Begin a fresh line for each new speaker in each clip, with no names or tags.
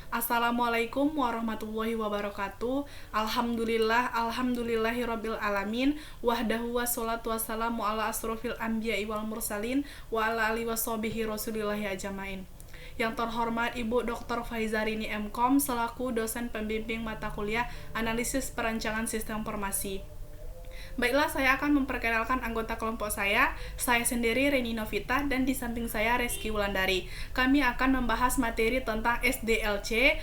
Assalamualaikum warahmatullahi wabarakatuh. Alhamdulillahirabbil alamin. Wahdahu wassalatu wassalamu ala asrofil anbiya'i wal mursalin wa ala alihi washabihi rasulillahi ajmain. Yang terhormat Ibu Dr. Faizarini MKom selaku dosen pembimbing mata kuliah Analisis Perancangan Sistem Informasi. Baiklah, saya akan memperkenalkan anggota kelompok saya. Saya sendiri Reni Novita dan di samping saya Reski Wulandari. Kami akan membahas materi tentang SDLC,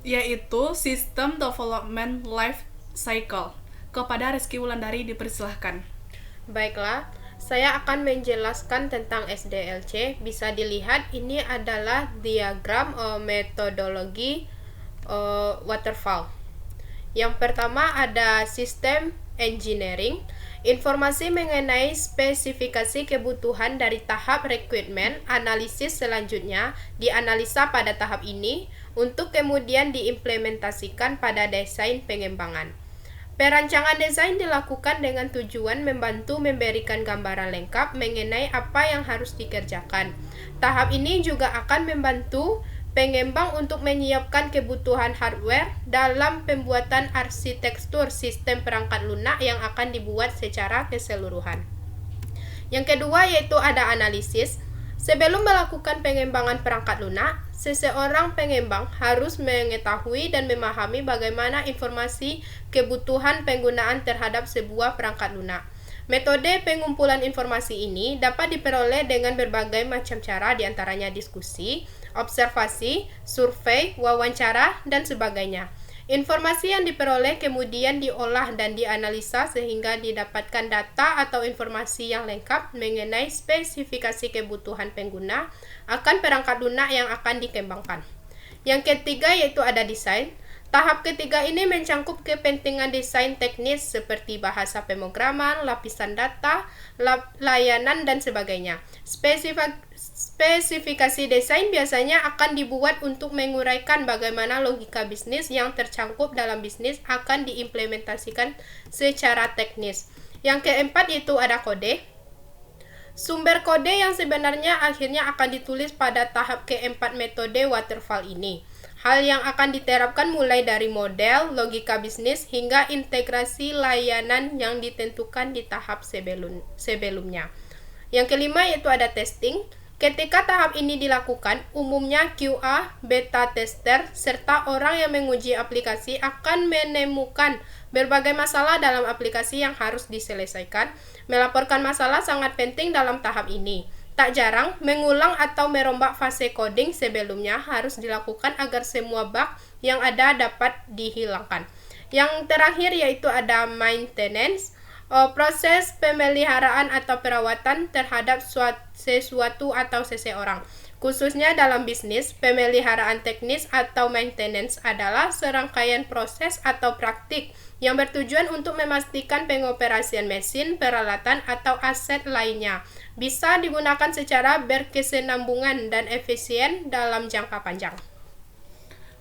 yaitu System Development Life Cycle. Kepada Reski Wulandari dipersilahkan.
Baiklah, saya akan menjelaskan tentang SDLC. Bisa dilihat ini adalah diagram metodologi waterfall. Yang pertama ada sistem engineering, informasi mengenai spesifikasi kebutuhan dari tahap requirement, analisis selanjutnya dianalisa pada tahap ini untuk kemudian diimplementasikan pada desain pengembangan. Perancangan desain dilakukan dengan tujuan membantu memberikan gambaran lengkap mengenai apa yang harus dikerjakan. Tahap ini juga akan membantu pengembang untuk menyiapkan kebutuhan hardware dalam pembuatan arsitektur sistem perangkat lunak yang akan dibuat secara keseluruhan. Yang kedua yaitu ada analisis. Sebelum melakukan pengembangan perangkat lunak, seseorang pengembang harus mengetahui dan memahami bagaimana informasi kebutuhan penggunaan terhadap sebuah perangkat lunak. Metode pengumpulan informasi ini dapat diperoleh dengan berbagai macam cara, diantaranya diskusi, observasi, survei, wawancara, dan sebagainya. Informasi yang diperoleh kemudian diolah dan dianalisa sehingga didapatkan data atau informasi yang lengkap mengenai spesifikasi kebutuhan pengguna akan perangkat lunak yang akan dikembangkan. Yang ketiga yaitu ada desain. Tahap ketiga ini mencangkup kepentingan desain teknis seperti bahasa pemrograman, lapisan data, layanan, dan sebagainya. Spesifikasi desain biasanya akan dibuat untuk menguraikan bagaimana logika bisnis yang tercangkup dalam bisnis akan diimplementasikan secara teknis. Yang keempat yaitu ada kode. Sumber kode yang sebenarnya akhirnya akan ditulis pada tahap keempat metode waterfall ini. Hal yang akan diterapkan mulai dari model, logika bisnis, hingga integrasi layanan yang ditentukan di tahap sebelumnya. Yang kelima yaitu ada testing. Ketika tahap ini dilakukan, umumnya QA, beta tester, serta orang yang menguji aplikasi akan menemukan berbagai masalah dalam aplikasi yang harus diselesaikan. Melaporkan masalah sangat penting dalam tahap ini. Tak jarang, mengulang atau merombak fase coding sebelumnya harus dilakukan agar semua bug yang ada dapat dihilangkan. Yang terakhir yaitu ada maintenance, proses pemeliharaan atau perawatan terhadap sesuatu atau seseorang. Khususnya dalam bisnis, pemeliharaan teknis atau maintenance adalah serangkaian proses atau praktik yang bertujuan untuk memastikan pengoperasian mesin, peralatan, atau aset lainnya bisa digunakan secara berkesinambungan dan efisien dalam jangka panjang.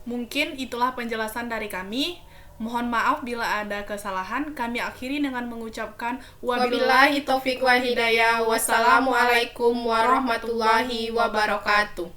Mungkin itulah penjelasan dari kami. Mohon maaf bila ada kesalahan. Kami akhiri dengan mengucapkan
Wabillahi taufiq wal hidayah. Wassalamualaikum warahmatullahi wabarakatuh.